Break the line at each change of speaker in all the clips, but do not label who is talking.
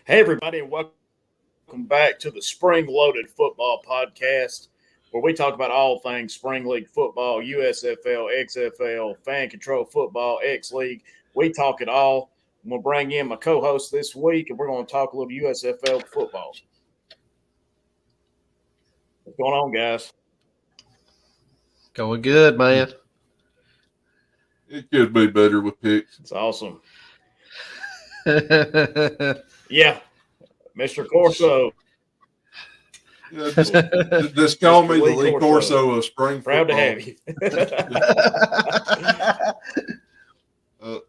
Hey, everybody, and welcome back to the Spring Loaded Football Podcast, where we talk about all things Spring League football, USFL, XFL, fan control football, X League. We talk it all. I'm going to bring in my co host this week, and we're going to talk a little USFL football. What's going on, guys?
Going good, man.
It could be better with picks.
It's awesome. Yeah, Mr. Corso.
Yeah, just call me the Lee Corso of spring
Proud
football.
to have you.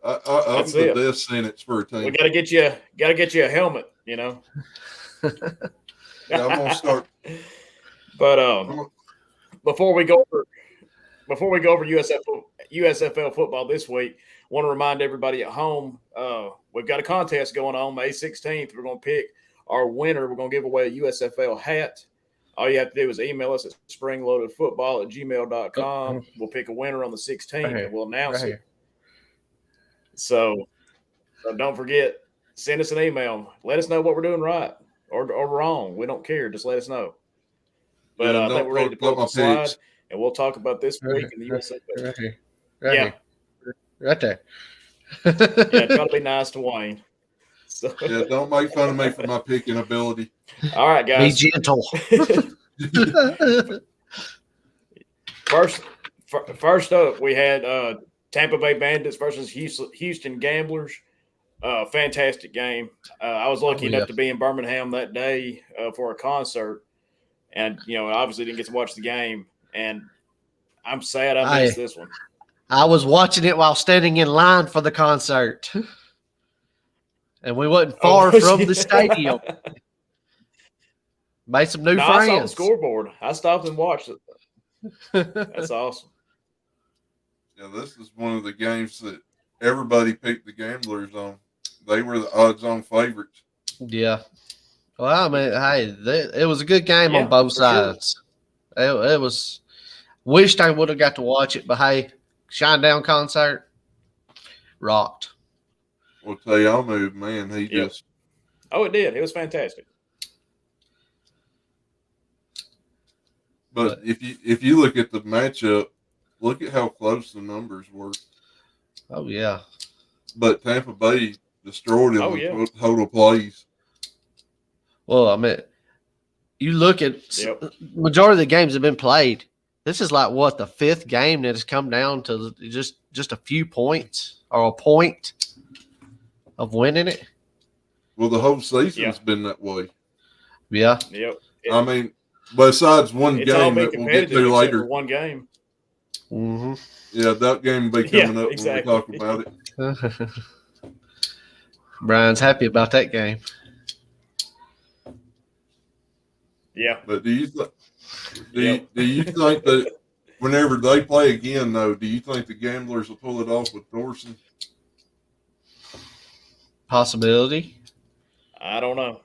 I'm the death sentence for a team.
We got to get you a helmet, you know.
Yeah, I'm gonna start.
But before we go over USFL football this week, I want to remind everybody at home we've got a contest going on May 16th. We're going to pick our winner. We're going to give away a USFL hat. All you have to do is email us at springloadedfootball@gmail.com. We'll pick a winner on the 16th and we'll announce it. So don't forget, send us an email. Let us know what we're doing right or wrong. We don't care. Just let us know. But I think we're ready to pull up the slide, and we'll talk about this week in the USFL.
Right there.
Yeah, try to be nice to Wayne. So.
Yeah, don't make fun of me for my picking ability.
All right, guys.
Be gentle.
First up, we had Tampa Bay Bandits versus Houston Gamblers. Fantastic game. I was lucky enough to be in Birmingham that day for a concert, and obviously didn't get to watch the game. And I'm sad I missed this one.
I was watching it while standing in line for the concert, and we wasn't far from the stadium. Made some new friends.
I saw the scoreboard. I stopped and watched it. That's awesome.
Yeah, this is one of the games that everybody picked the Gamblers on. They were the odds-on favorites.
Yeah. Well, I mean, hey, it was a good game on both sides. Sure. It was. Wished I would have got to watch it, but hey, Shinedown concert rocked.
Well, tell y'all move, man. He just.
Oh, it did. It was fantastic.
But if you look at the matchup, look at how close the numbers were.
Oh yeah.
But Tampa Bay destroyed him with total plays.
Well, I mean, you look at majority of the games have been played. This is like what, the fifth game that has come down to just a few points or a point of winning it.
Well, the whole season's been that way.
Yeah.
Yep.
I mean, besides one game that we'll get to later.
One game.
Mm-hmm.
Yeah, that game will be coming up when we talk about
it. Brian's happy about that game.
Yeah.
But do you think that whenever they play again, though, do you think the Gamblers will pull it off with Thorson?
Possibility.
I don't know.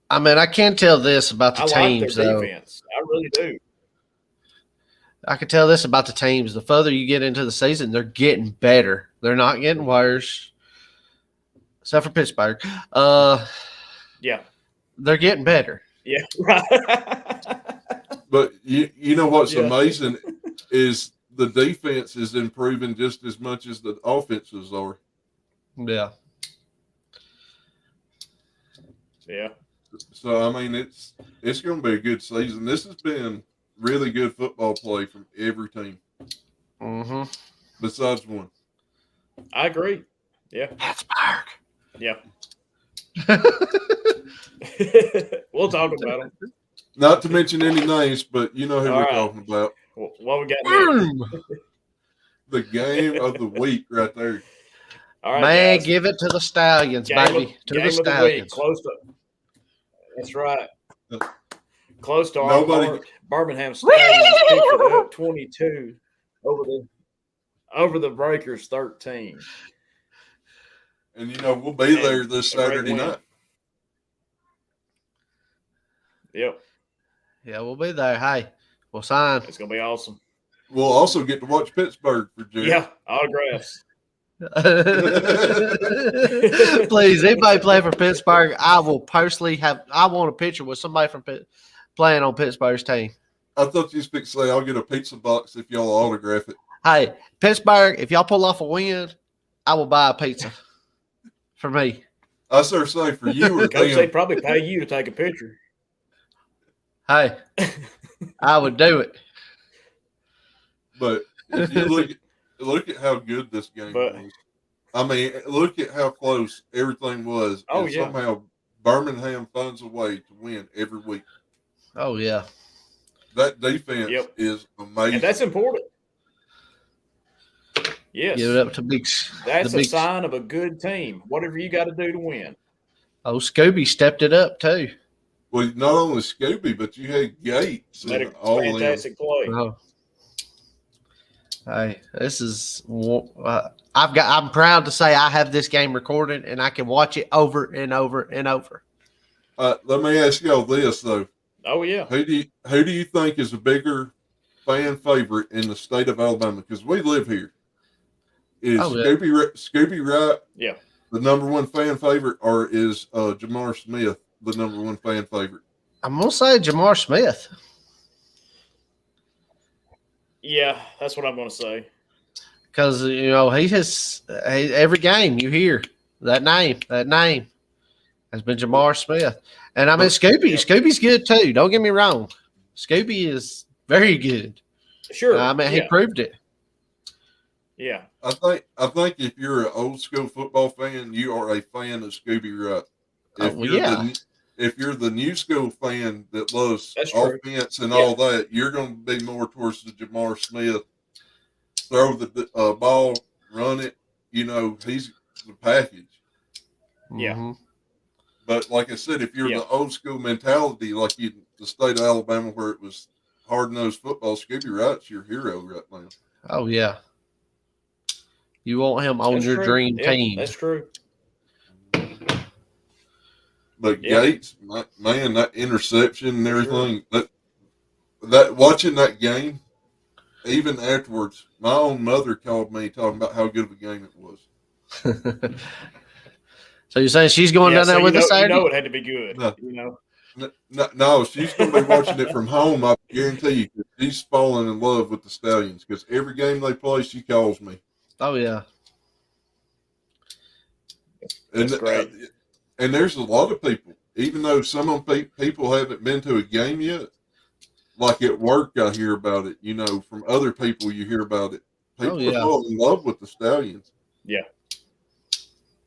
I mean, I can tell this about the teams,
like their defense. I really do.
I can tell this about the teams. The further you get into the season, they're getting better. They're not getting worse. Except for Pittsburgh.
Yeah.
They're getting better.
Yeah, right.
But you know what's amazing is the defense is improving just as much as the offenses are.
Yeah.
Yeah.
So, I mean, it's going to be a good season. This has been really good football play from every team.
Mm-hmm.
Besides one.
I agree. Yeah.
Pittsburgh.
Yeah. We'll talk about them.
Not to mention any names, but you know who we're talking about.
What we got next?
The game of the week right there.
All right,
man,
guys.
give it to the Stallions, baby. To the Stallions.
Close to. That's right. Close to our heart. Birmingham Stallions picked it up 22 over the Breakers 13.
And we'll be there this Saturday night.
Yep.
Yeah, we'll be there. Hey, we'll sign.
It's gonna be awesome.
We'll also get to watch Pittsburgh for Jerry.
Yeah, autographs.
Please, anybody play for Pittsburgh, I will personally I want a picture with somebody from playing on Pittsburgh's team.
I thought you was going to say I'll get a pizza box if y'all autograph it.
Hey, Pittsburgh, if y'all pull off a win, I will buy a pizza for me.
I sort of say for you or
Coach,
them.
they'd probably pay you to take a picture.
Hey, I would do it.
But if you look at how good this game was. I mean, look at how close everything was.
Oh,
and
yeah.
Somehow Birmingham finds a way to win every week.
Oh, yeah.
That defense is amazing.
And that's important. Yes.
Give it up to Big.
That's a sign of a good team. Whatever you got to do to win.
Oh, Scooby stepped it up, too.
Well, not only Scooby, but you had Gates.
Made a fantastic play.
Oh. Hey, this is I'm proud to say I have this game recorded and I can watch it over and over and over.
Let me ask y'all this though.
Oh yeah.
Who do you think is a bigger fan favorite in the state of Alabama? Because we live here. Is Scooby Wright the number one fan favorite, or is Jamar Smith the number one fan favorite?
I'm gonna say Jamar Smith.
Yeah, that's what I'm going to say.
Because, he has every game you hear that name has been Jamar Smith. And I mean, Scooby's good too. Don't get me wrong. Scooby is very good.
Sure.
I mean, he proved it.
Yeah.
I think if you're an old school football fan, you are a fan of Scooby Wright. If you're the new school fan that loves offense and all that, you're going to be more towards the Jamar Smith. Throw the ball, run it. He's the package.
Yeah.
Mm-hmm.
But like I said, if you're the old school mentality, like the state of Alabama where it was hard-nosed football, Scooby Wright's your hero right now.
Oh, yeah. You want him on your dream team.
That's true.
But Gates, man, that interception and everything, that watching that game, even afterwards, my own mother called me talking about how good of a game it was.
So you're saying she's going down there with us Saturday?
It had to be good.
No, she's going to be watching it from home. I guarantee you, she's falling in love with the Stallions because every game they play, she calls me.
Oh yeah,
that's great.
And there's a lot of people, even though some of people haven't been to a game yet, like at work I hear about it, from other people you hear about it. People are falling in love with the Stallions.
Yeah.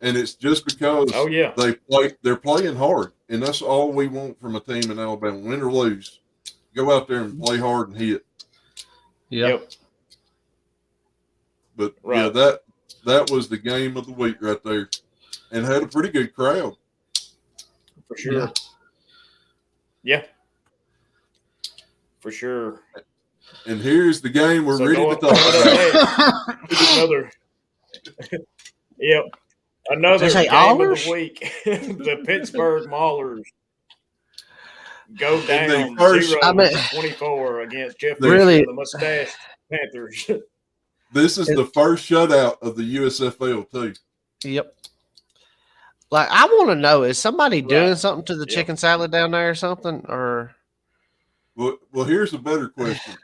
And it's just because they're playing hard. And that's all we want from a team in Alabama, win or lose. Go out there and play hard and hit.
Yep.
But that was the game of the week right there. And had a pretty good crowd.
For sure. Yeah. For sure.
And here's the game we're ready to talk about.
Another game of the week. The Pittsburgh Maulers go down 0-24 against Jeff Fisher, the Mustached Panthers.
This is the first shutout of the USFL too.
Yep. Like, I want to know, is somebody doing something to the chicken salad down there or something? Or
well, here's a better question.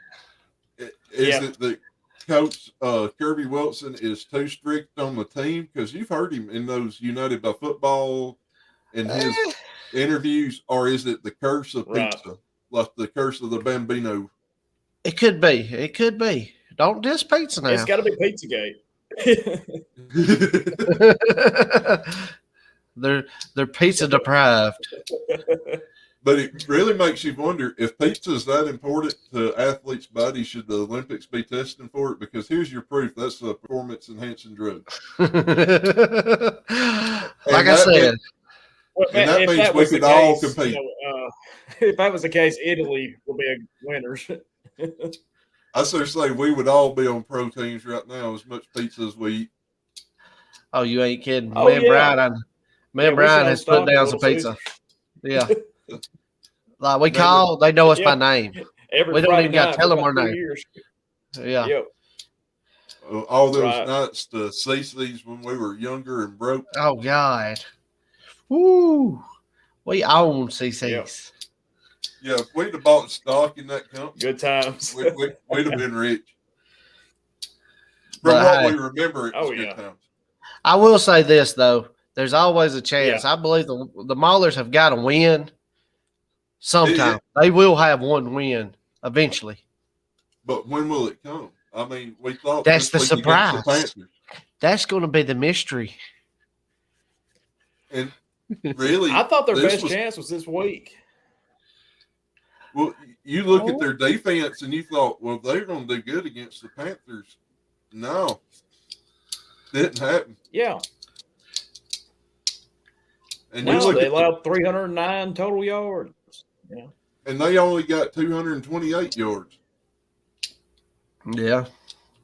Is it that Coach Kirby Wilson is too strict on the team? Because you've heard him in those United by Football and his interviews, or is it the curse of pizza? Like the curse of the Bambino?
It could be. It could be. Don't diss pizza now.
It's got to be Pizzagate.
They're pizza deprived.
But it really makes you wonder if pizza is that important to athletes' bodies. Should the Olympics be testing for it? Because here's your proof: that's a performance-enhancing drug.
Like I said,
and that means we could all compete.
If that was the case, Italy will be winners.
I say we would all be on proteins right now, as much pizza as we eat.
Oh, you ain't kidding. Brian has put down some pizza. Yeah. Like we call, they know us by name.
Every
we don't
Friday
even got to tell them our name.
Years.
Yeah.
Yep.
all those nights to CC's when we were younger and broke.
Oh, God. Woo. We own CC's.
Yeah, if we'd have bought stock in that company,
good times.
we'd have been rich. From what we remember, it was good times.
I will say this, though. There's always a chance. I believe the Maulers have got to win sometime. They will have one win eventually.
But when will it come? I mean, we thought
that's the surprise. That's going to be the mystery.
And really,
I thought their best chance was this week.
Well, you look at their defense and you thought, well, they're going to do good against the Panthers. No, didn't happen.
Yeah.
And
no, they allowed 309 total yards. Yeah.
And they only got 228 yards.
Yeah.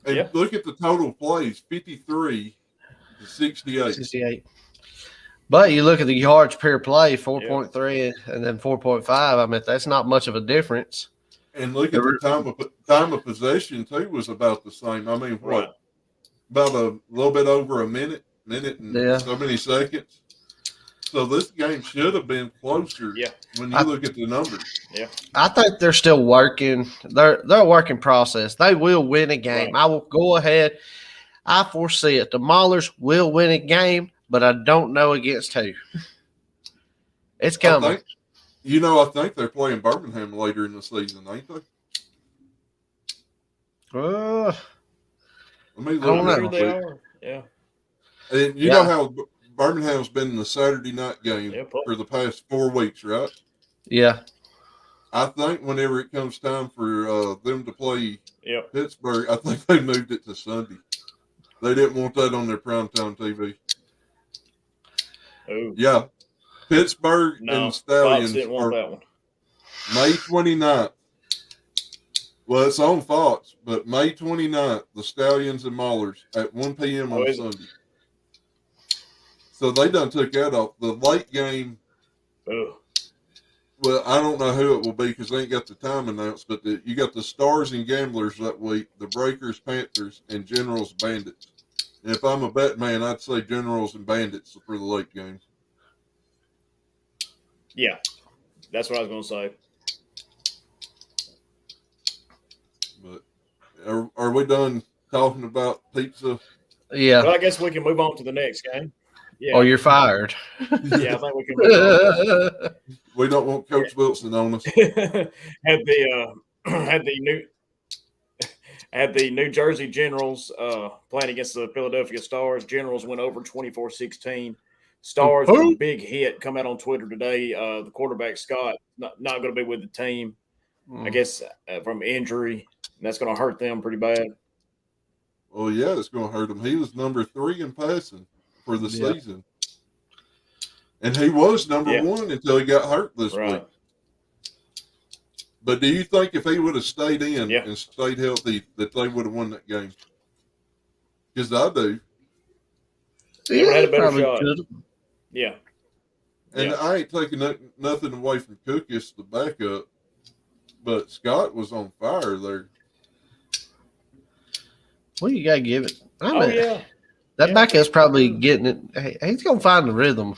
And look at the total plays, 53 to 68.
68. But you look at the yards per play, 4.3 and then 4.5. I mean, that's not much of a difference.
And look at the time of possession, too, was about the same. I mean, what? About a little bit over a minute and so many seconds. So this game should have been closer when you look at the numbers.
Yeah.
I think they're still working. They're a working process. They will win a game. I will go ahead. I foresee it. The Maulers will win a game, but I don't know against who. It's coming.
I think they're playing Birmingham later in the season, ain't they?
I
don't know. They are. Yeah.
And you know how Birmingham's been in the Saturday night game for the past 4 weeks, right?
Yeah.
I think whenever it comes time for them to play Pittsburgh, I think they moved it to Sunday. They didn't want that on their primetime TV.
Oh.
Yeah. Pittsburgh and Stallions
didn't want that one.
May 29th. Well, it's on Fox, but May 29th, the Stallions and Maulers at 1 p.m. on Sunday. So they done took that off. The late game, well, I don't know who it will be because they ain't got the time announced, but you got the Stars and Gamblers that week, the Breakers, Panthers, and Generals, Bandits. And if I'm a bet man, I'd say Generals and Bandits for the late game.
Yeah, that's what I was going to say.
But are we done talking about pizza?
Yeah.
Well, I guess we can move on to the next game. Yeah.
Or you're fired.
Yeah, I think we can move on.
We don't want Coach Wilson on us.
had the New Jersey Generals playing against the Philadelphia Stars. Generals went over 24-16. Stars with a big hit come out on Twitter today. The quarterback Scott not going to be with the team, I guess, from injury. And that's going to hurt them pretty bad.
Well, yeah, it's going to hurt him. He was number 3 in passing for the season. And he was number 1 until he got hurt this week. But do you think if he would have stayed in and stayed healthy that they would have won that game? Because I do.
They would have had a better shot. Yeah.
And I ain't taking nothing away from Cookus, the backup, but Scott was on fire there.
Well, you got to give it. That backup's probably getting it. Hey, he's going to find the rhythm.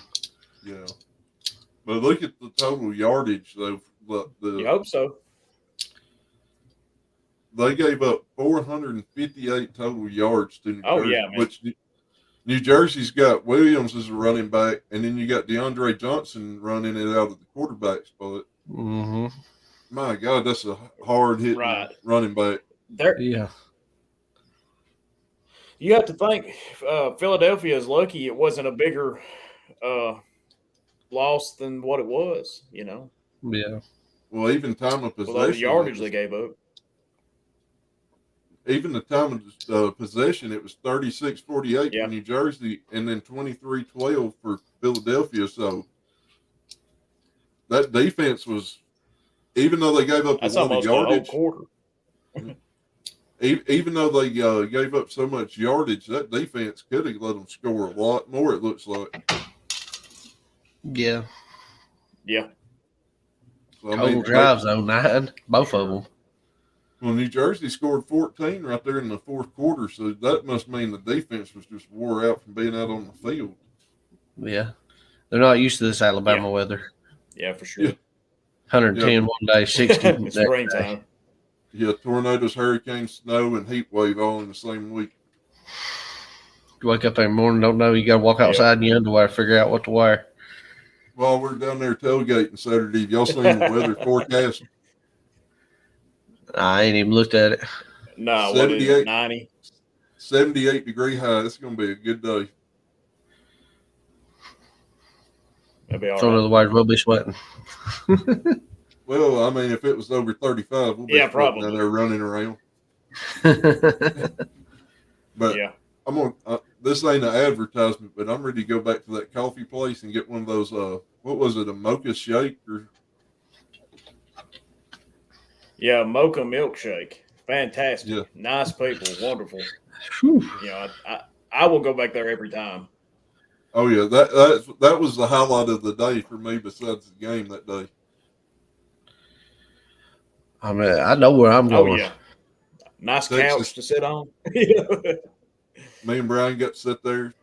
Yeah. But look at the total yardage, though.
You hope so.
They gave up 458 total yards to New Jersey,
man.
Which New Jersey's got Williams as a running back, and then you got DeAndre Johnson running it out of the quarterback spot.
Mm-hmm.
My God, that's a hard-hitting running back.
You have to think Philadelphia is lucky it wasn't a bigger loss than what it was,
Yeah.
Well, even time of possession.
Well, the yardage they gave up.
Even the time of possession, it was 36-48 for New Jersey and then 23-12 for Philadelphia. So that defense was, even though they gave up a lot of yardage, even though they gave up so much yardage, that defense could have let them score a lot more, it looks like.
Yeah.
Yeah.
So,
Total drives, 9, both of them.
Well, New Jersey scored 14 right there in the fourth quarter, so that must mean the defense was just wore out from being out on the field.
Yeah. They're not used to this Alabama weather.
Yeah, for sure.
110 one day, 60
springtime.
Yeah, tornadoes, hurricanes, snow, and heat wave all in the same week.
You wake up every morning, don't know, you got to walk outside in your underwear, figure out what to wear.
While we're down there tailgating Saturday, y'all seen the weather forecast?
I ain't even looked at it.
No, what is it, 90?
78-degree high. It's going to be a good day.
That'd be all
so
right.
Otherwise, we'll be sweating.
Well, I mean, if it was over 35, we'll be
probably
down there running around. But
yeah.
I'm gonna. This ain't an advertisement, but I'm ready to go back to that coffee place and get one of those. What was it? A mocha shake or?
Yeah, mocha milkshake. Fantastic.
Yeah.
Nice people. Wonderful.
Whew.
You know, I will go back there every time.
Oh yeah, that was the highlight of the day for me. Besides the game that day.
I mean, I know where I'm going.
Oh yeah. Nice
Texas.
Couch to sit on.
Me and Brian got to sit there,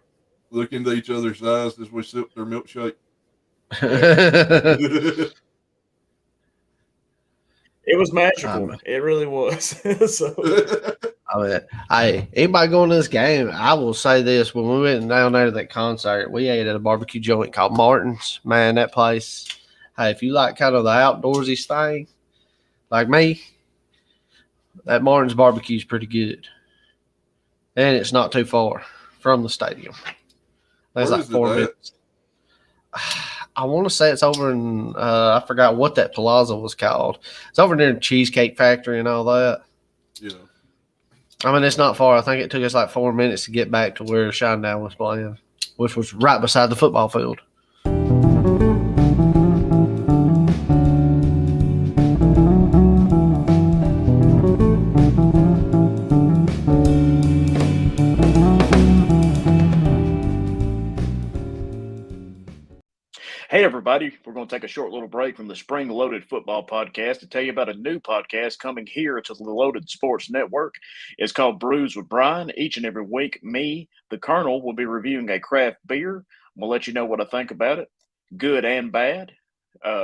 look into each other's eyes as we sip their milkshake.
It was magical. It really was. So.
I mean, hey, anybody going to this game, I will say this. When we went down there to that concert, we ate at a barbecue joint called Martin's. Man, that place, hey, if you like kind of the outdoorsy thing, like me, that Martin's barbecue is pretty good. And it's not too far from the stadium. That's like 4 minutes. I want to say it's over in, I forgot what that plaza was called. It's over near the Cheesecake Factory and all that.
Yeah.
I mean, it's not far. I think it took us like 4 minutes to get back to where Shinedown was playing, which was right beside the football field.
Hey, everybody. We're going to take a short little break from the Spring Loaded Football Podcast to tell you about a new podcast coming here to the Loaded Sports Network. It's called Brews with Brian. Each and every week, me, the Colonel, will be reviewing a craft beer. We'll let you know what I think about it, good and bad.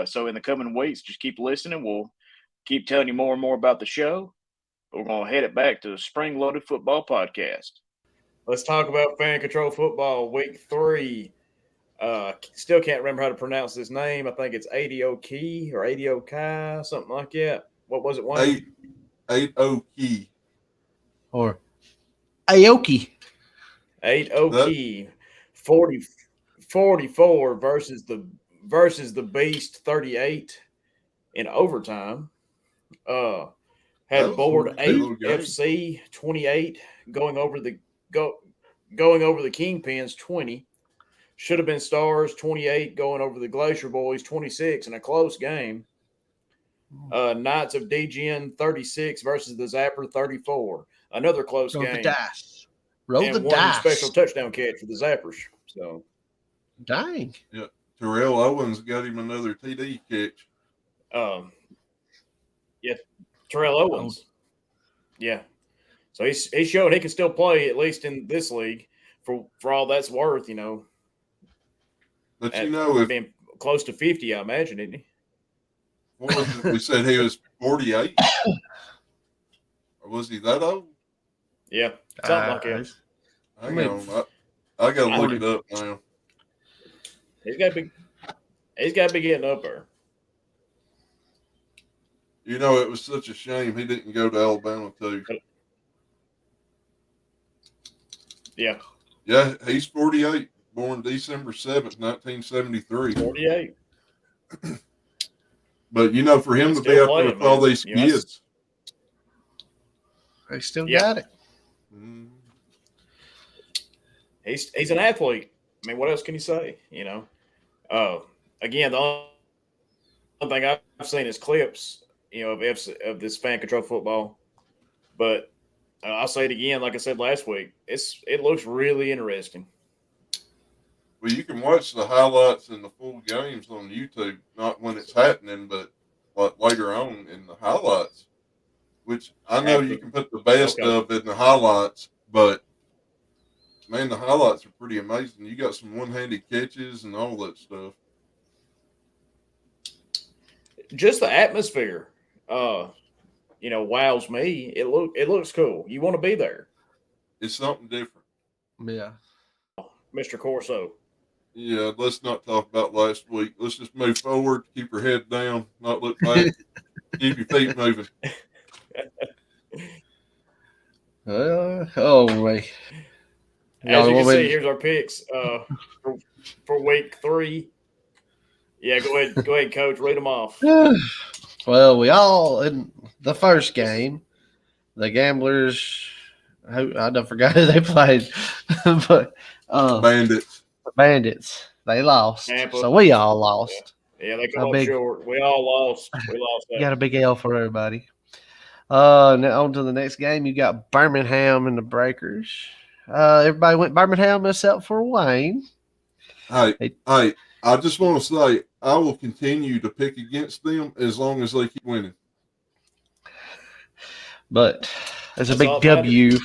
So in the coming weeks, just keep listening. We'll keep telling you more and more about the show. We're going to head it back to the Spring Loaded Football Podcast. Let's talk about Fan Control Football Week 3. Still can't remember how to pronounce this name. I think it's Adioki or Adiokai, something like that. What was it, Wayne?
Adioki.
Or Aoki.
8-0 44 versus the Beast 38 in overtime. Had Board 8 FC 28 going over the Kingpins 20. Should have been Stars 28 going over the Glacier Boys 26 in a close game. Knights of DGN 36 versus the Zapper 34. Another close game.
Roll the dice. Roll
and
the
one
dice.
Special touchdown catch for the Zappers. So,
dang.
Yeah, Terrell Owens got him another TD catch.
Yeah, Terrell Owens. Yeah. So he's showing he can still play, at least in this league, for all that's worth, you know.
But you know, if
being close to 50, I imagine, isn't he?
What was it? We said he was 48. Or was he that old?
Yeah, something like that.
Hang on, I gotta look it up now.
He's got to be getting up there.
You know, it was such a shame he didn't go to Alabama too.
Yeah.
Yeah, he's 48. Born December 7th, 1973.
48.
But, you know, for him to be up there with all these kids.
They still got it.
Mm.
He's an athlete. I mean, what else can you say, you know? Again, the only thing I've seen is clips, you know, of this Fan Control Football. But I'll say it again, like I said last week, it looks really interesting.
Well, you can watch the highlights and the full games on YouTube, not when it's happening, but like later on in the highlights. which I know you can put the best of in the highlights, but man, the highlights are pretty amazing. You got some one-handed catches and all that stuff.
Just the atmosphere, wows me. It looks cool. You want to be there.
It's something different.
Yeah.
Mr. Corso.
Yeah, let's not talk about last week. Let's just move forward, keep your head down, not look back, keep your feet moving.
Wait.
As you can see, here's our picks for week 3. Yeah, go ahead, Coach. Read them off.
Well, we all in the first game, the Gamblers. I don't forget who they played, but Bandits. They lost, Tampa. So we all lost.
Yeah, they come up short. We all lost. We lost that.
You got a big L for everybody. Now on to the next game. You got Birmingham and the Breakers. Everybody went Birmingham except for Wayne.
Hey, I just want to say I will continue to pick against them as long as they keep winning.
But it's a big W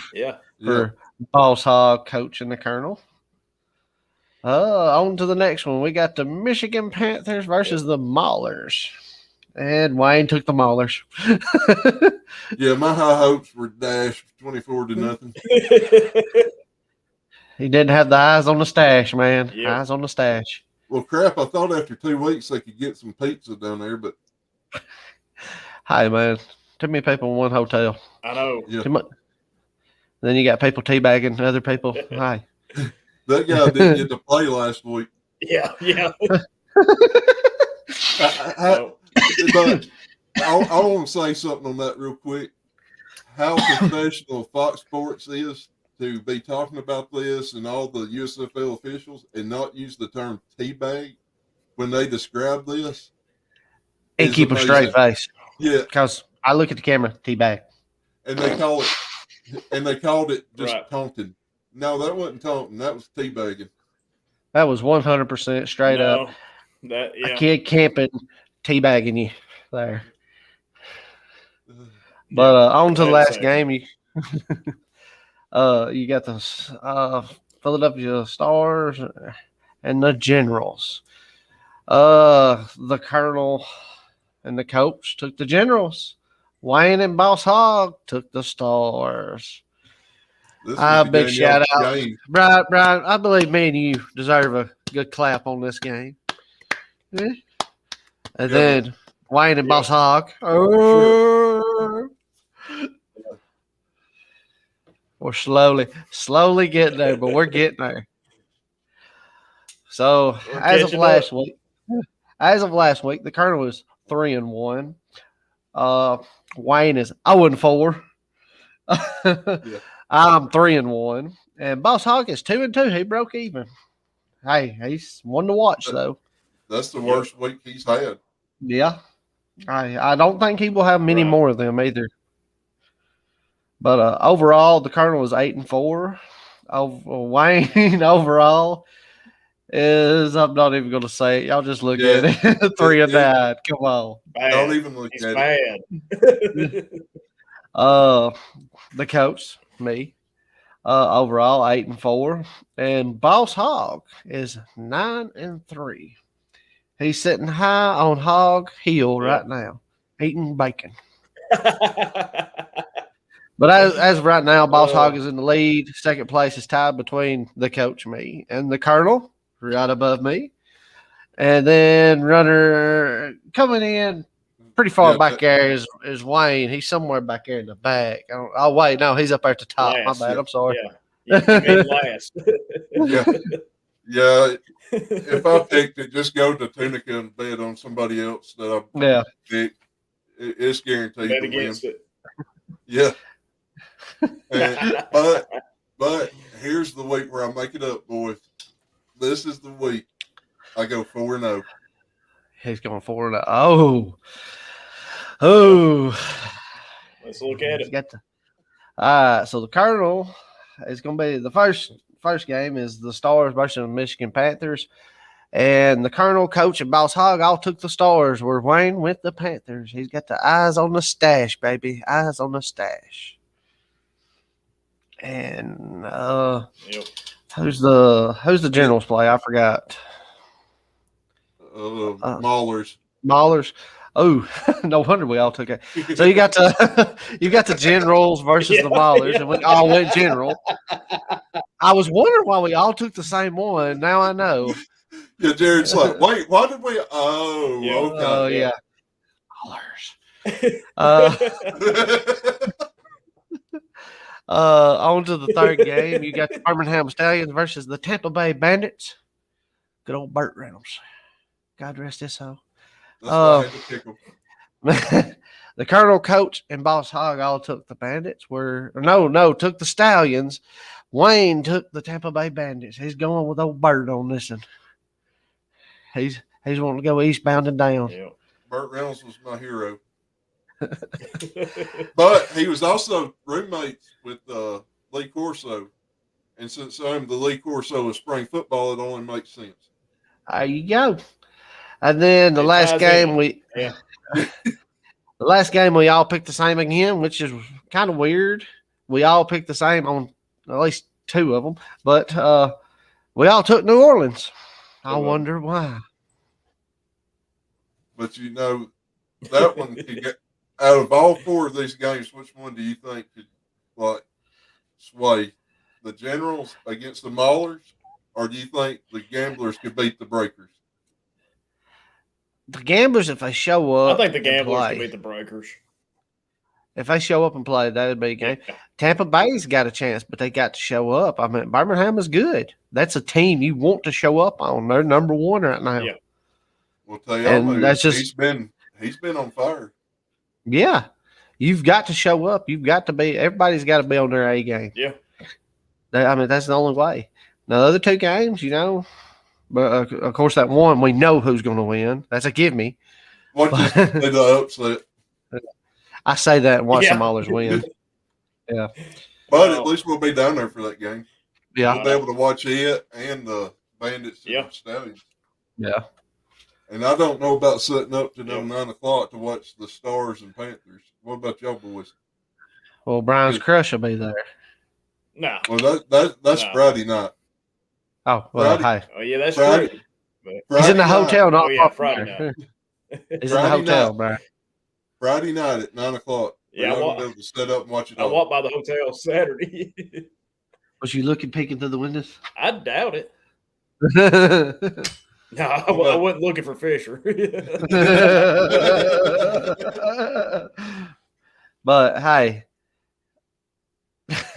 for Boss Hog, Coach, and the Colonel. On to the next one. We got the Michigan Panthers versus the Maulers. And Wayne took the Maulers.
Yeah, my high hopes were dashed 24-0.
He didn't have the eyes on the stash, man. Yep. Eyes on the stash.
Well, crap, I thought after 2 weeks they could get some pizza down there, but...
Hey, man. Too many people in one hotel.
I know.
Yeah.
Then you got people teabagging other people. Hi.
That guy didn't get to play last week.
Yeah.
But I want to say something on that real quick. How professional Fox Sports is to be talking about this and all the USFL officials and not use the term teabag when they describe this.
And keep amazing. A straight face.
Yeah.
Because I look at the camera, teabag.
And they called it just taunting. No, that wasn't taunting. That was teabagging.
That was 100% straight up. A kid camping, teabagging you there. But on to the last game. You got the Philadelphia Stars and the Generals. The Colonel and the Coach took the Generals. Wayne and Boss Hog took the Stars. Big shout out. Brian, I believe me and you deserve a good clap on this game. Yeah. And then Wayne and Boss Hog. We're slowly getting there, but we're getting there. So as of last week, the Colonel was 3-1. Wayne is 0-4. I'm 3-1, and Boss Hog is 2-2. He broke even. Hey, he's one to watch though.
That's the worst week he's had.
Yeah, I don't think he will have many more of them either. But overall, the Colonel was 8-4. Wayne overall is, I'm not even going to say it. Y'all just look at it. 3-9. Come on.
Bad.
Don't even look at
it.
The Coach, me, overall 8-4, and Boss Hog is 9-3. He's sitting high on Hog Hill right now, eating bacon. But as of right now, Boss Hog is in the lead. Second place is tied between the Coach, me, and the Colonel, right above me. And then runner coming in pretty far back there is Wayne. He's somewhere back there in the back. Oh, wait, no, he's up there at the top.
Last,
my bad. I'm sorry.
Yeah, you mean last.
Yeah. If I picked it, just go to Tunica and bet on somebody else that I picked. It's guaranteed
bet
to
against
win.
It.
Yeah. But here's the week where I make it up, boys. This is the week I go 4-0.
He's going 4-0. Oh.
Let's look at it.
So the Colonel is going to be the first game is the Stars versus the Michigan Panthers. And the Colonel, Coach, and Boss Hog all took the Stars, where Wayne went the Panthers. He's got the eyes on the stash, baby. Eyes on the stash. And who's the Generals play? I forgot.
Maulers.
Maulers. Oh, no wonder we all took it. So you got the Generals versus the Maulers, and we all went General. I was wondering why we all took the same one. Now I know.
Yeah, Jared's like, wait, why did we? Oh,
yeah.
Okay.
Oh, yeah. On to the third game. You got the Birmingham Stallions versus the Tampa Bay Bandits. Good old Burt Reynolds. God rest his soul.
That's why I had to pick him.
The Colonel, Coach, and Boss Hog all took the Bandits. Took the Stallions. Wayne took the Tampa Bay Bandits. He's going with old Burt on this one. He's wanting to go eastbound and down.
Yeah. Burt Reynolds was my hero. But he was also roommates with Lee Corso. And since I'm the Lee Corso of spring football, it only makes sense.
There you go. And then the last game we all picked the same again, which is kind of weird. We all picked the same on at least two of them, but we all took New Orleans. I wonder why.
But that one could get out of all four of these games. Which one do you think could sway the Generals against the Maulers, or do you think the Gamblers could beat the Breakers?
The Gamblers, if they show up,
I think the Gamblers could beat the Breakers.
If they show up and play, that would be a game. Yeah. Tampa Bay's got a chance, but they got to show up. I mean, Birmingham is good. That's a team you want to show up on. They're number one right now.
Yeah. Well, tell you, that's just he's been on fire.
Yeah, you've got to show up. You've got to be. Everybody's got to be on their A game.
Yeah.
That's the only way. Now, the other two games, but of course that one we know who's going to win. That's a give me.
What the upset?
I say that and watch the Maulers win. Yeah.
But at least we'll be down there for that game.
Yeah.
We'll be able to watch it and the Bandits and the Stallions.
Yeah.
And I don't know about setting up to 9 o'clock to watch the Stars and Panthers. What about y'all boys?
Well, Brian's crush will be there.
No.
Well, that's Friday night.
Oh, well,
hi. Oh, yeah, that's
Friday.
true.
He's in the hotel, not
Friday night.
He's in the hotel, Brian.
Friday night at 9 o'clock.
Yeah,
I'm going to be able to set up and watch it.
I walked by the hotel Saturday.
Was you peeking through the windows?
I doubt it. No, I wasn't looking for Fisher.
But hey,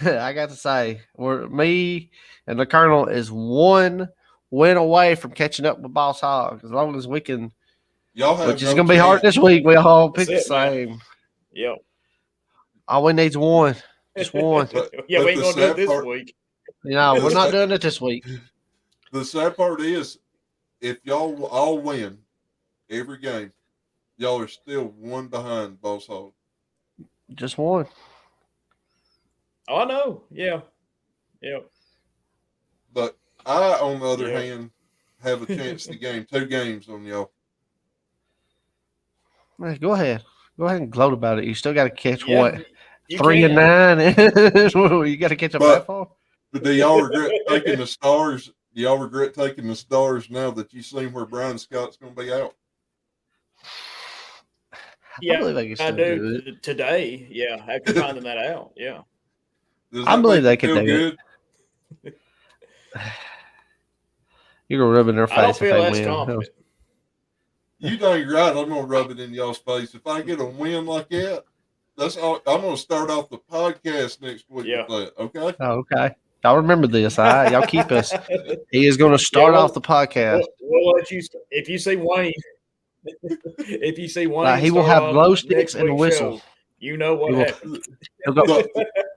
I got to say, me and the Colonel is one win away from catching up with Boss Hog. As long as we can, which is going to be hard this week. We all pick the same.
Yep.
All we need is one. Just one.
We ain't going to do it this week.
No, we're not doing it this week.
The sad part is, if y'all all win every game, y'all are still one behind Boss Hog.
Just one.
Oh, I know. Yeah.
But I, on the other hand, have a chance to gain 2 games on y'all.
Man, go ahead and gloat about it. You still got to catch 3
can.
and 9. You got to catch up that far.
But do y'all regret taking the Stars? Do y'all regret taking the Stars now that you seen where Brian Scott's going to be out?
Yeah, I do today. Yeah, after finding that out. Yeah.
I believe they could do it. You're going to rub it in their face. I don't feel as confident.
You dang right. I'm going to rub it in y'all's face. If I get a win like that, that's all. I'm going to start off the podcast next week with that. Okay?
Oh, okay. Y'all remember this. All right? Y'all keep us. He is going to start off the podcast.
We'll let you. If you see Wayne.
He will have glow sticks and a whistle.
Show, you know what happened.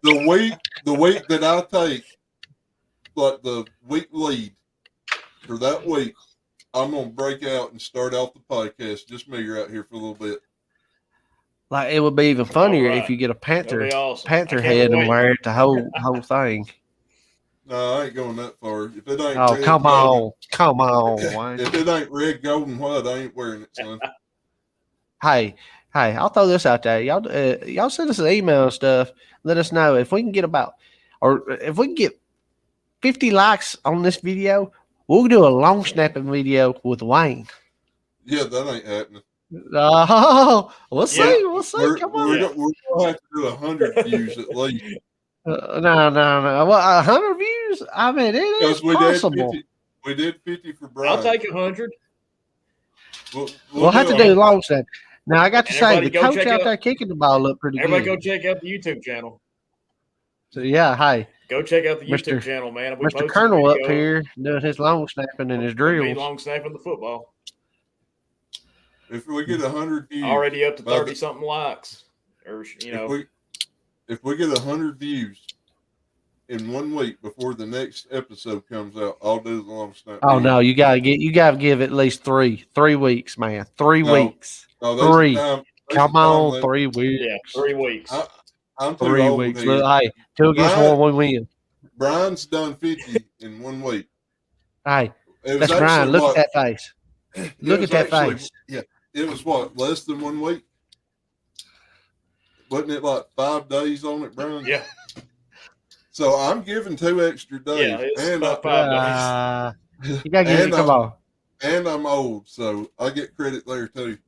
The week that I take, like the week lead for that week, I'm going to break out and start out the podcast. Just me out here for a little bit.
Like, it would be even funnier if you get a Panther head and wear it the whole thing.
No, I ain't going that far. If it ain't
Oh,
red,
come
golden,
on. Come on, Wayne.
If it ain't red, gold, and white, I ain't wearing it, son.
Hey, I'll throw this out there. Y'all send us an email and stuff. Let us know if we can get if we can get 50 likes on this video, we'll do a long snapping video with Wayne.
Yeah, that ain't happening.
Oh, we'll see. We'll see. Come on.
We're gonna have to do 100 views at least.
No. Well, 100 views. I mean, it is possible.
We did 50 for Brian.
I'll take 100.
We'll have to do long snap. Now I got to say, the coach out there kicking the ball looked pretty good.
Everybody, go check out the YouTube channel.
So yeah, hey,
go check out the YouTube channel, man.
Mr. Colonel up here doing his long snapping and his drills.
Long snapping the football.
If we get 100 views,
already up to 30 something likes, or
if we get 100 views in 1 week before the next episode comes out, I'll do the long snap.
Oh no, you gotta give at least 3 weeks, man. 3 weeks.
No,
3. Come on, 3 weeks.
Yeah, 3 weeks.
I'm
3 weeks. Look, hey, till it gets warm, we win.
Brian's done 50 in 1 week.
Hey, that's Brian. Look at that face. Look at that face.
Yeah, it was less than 1 week? Wasn't it like 5 days on it, Brian?
Yeah.
So I'm giving 2 extra days.
Yeah, it's about 5
days. You gotta give me, come on.
And I'm old, so I get credit there too.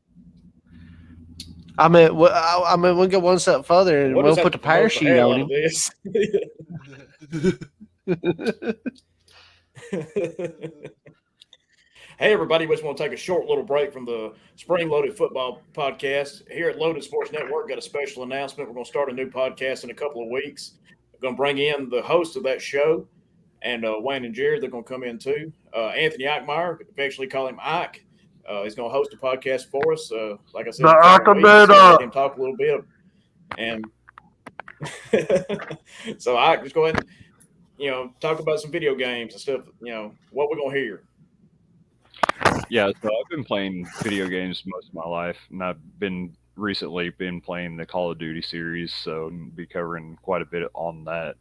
I mean, we'll go one step further and we'll put the parachute on him.
Hey, everybody, we just want to take a short little break from the Spring Loaded Football Podcast. Here at Loaded Sports Network, got a special announcement. We're going to start a new podcast in a couple of weeks. We're going to bring in the host of that show, and Wayne and Jared, they're going to come in too. Anthony Eichmeyer, affectionately call him Ike. He's going to host a podcast for us. Like I said, let him talk a little bit. And so Ike, just go ahead and, talk about some video games and stuff, what we're going to hear.
Yeah, so I've been playing video games most of my life, and I've recently been playing the Call of Duty series, so I'll be covering quite a bit on that.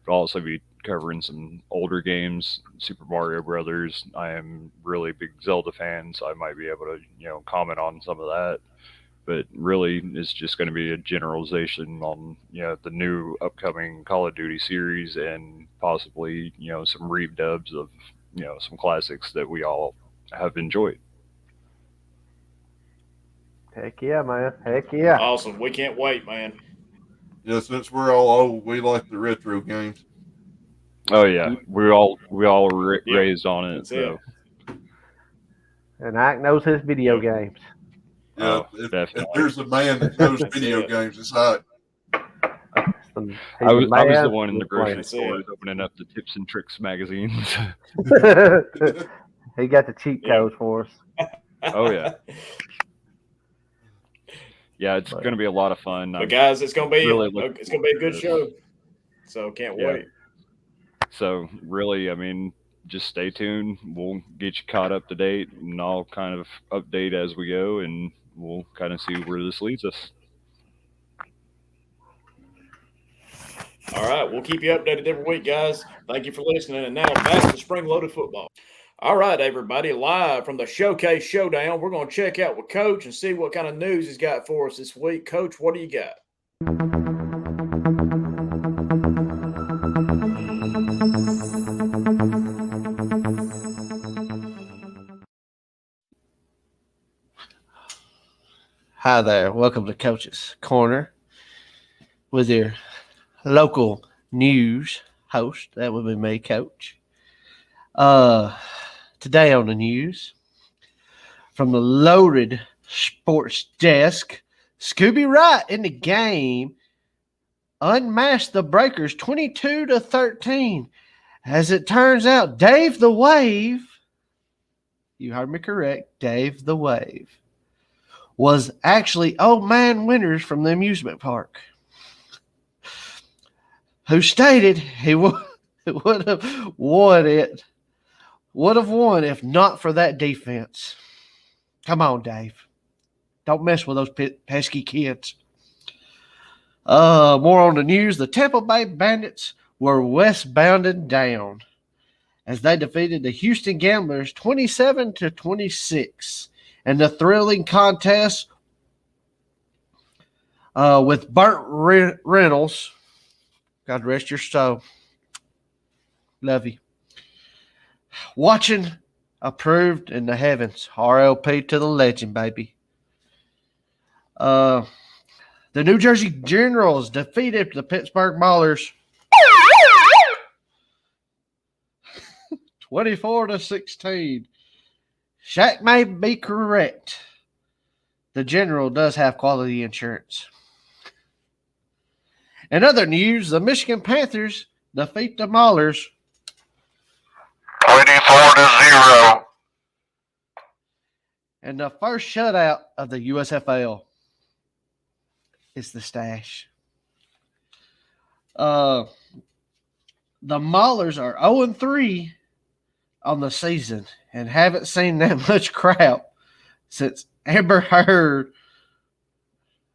But I'll also be covering some older games, Super Mario Brothers. I am really big Zelda fan, so I might be able to, comment on some of that. But really, it's just going to be a generalization on, the new upcoming Call of Duty series and possibly, some redubs of, some classics that we all have enjoyed.
Heck yeah, man. Heck yeah.
Awesome. We can't wait, man.
Yeah, since we're all old, we like the retro games.
Oh yeah, we all raised on it. So.
And Ike knows his video games.
Yeah, if there's a man that knows video games, it's Ike.
I was the one in the grocery store opening up the Tips and Tricks magazines.
He got the cheat codes for us.
Oh yeah. Yeah, it's going to be a lot of fun.
But guys, it's going to be a good show. So can't wait.
So really, just stay tuned. We'll get you caught up to date, and I'll kind of update as we go, and we'll kind of see where this leads us.
All right, we'll keep you updated every week, guys. Thank you for listening. And now back to Spring Loaded Football. All right, everybody, live from the Showcase Showdown, we're going to check out with Coach and see what kind of news he's got for us this week. Coach, what do you got?
Hi there. Welcome to Coach's Corner with your local news host. That would be me, Coach. Today on the news, from the Loaded Sports Desk, Scooby Wright in the game unmasked the Breakers 22-13. As it turns out, Dave the Wave, you heard me correct, Dave the Wave, was actually Old Man Winters from the amusement park, who stated he would have won it. Would have won if not for that defense. Come on, Dave. Don't mess with those pesky kids. More on the news. The Tampa Bay Bandits were westbounded down as they defeated the Houston Gamblers 27-26 in the thrilling contest with Burt Reynolds. God rest your soul. Love you. Watching approved in the heavens. RLP to the legend, baby. The New Jersey Generals defeated the Pittsburgh Maulers 24-16. Shaq may be correct. The General does have quality insurance. In other news, the Michigan Panthers defeat the Maulers
24-0.
And the first shutout of the USFL is the Stash. The Maulers are 0-3 on the season and haven't seen that much crap since Amber Heard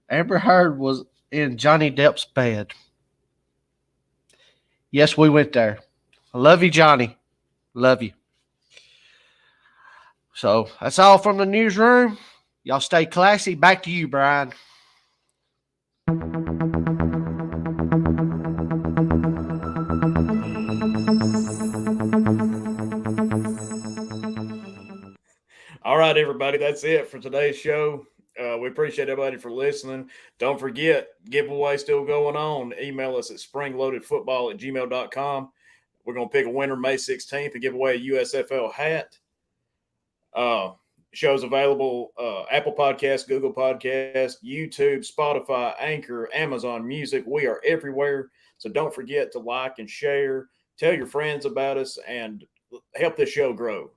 was in Johnny Depp's bed. Yes, we went there. I love you, Johnny. Love you. So that's all from the newsroom. Y'all stay classy. Back to you, Brian.
All right, everybody. That's it for today's show. We appreciate everybody for listening. Don't forget, giveaway still going on. Email us at springloadedfootball@gmail.com. We're going to pick a winner May 16th and give away a USFL hat. Show's available Apple Podcasts, Google Podcasts, YouTube, Spotify, Anchor, Amazon Music. We are everywhere. So don't forget to like and share. Tell your friends about us and help this show grow.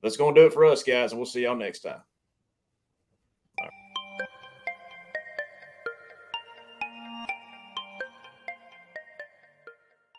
That's going to do it for us, guys, and we'll see y'all next time.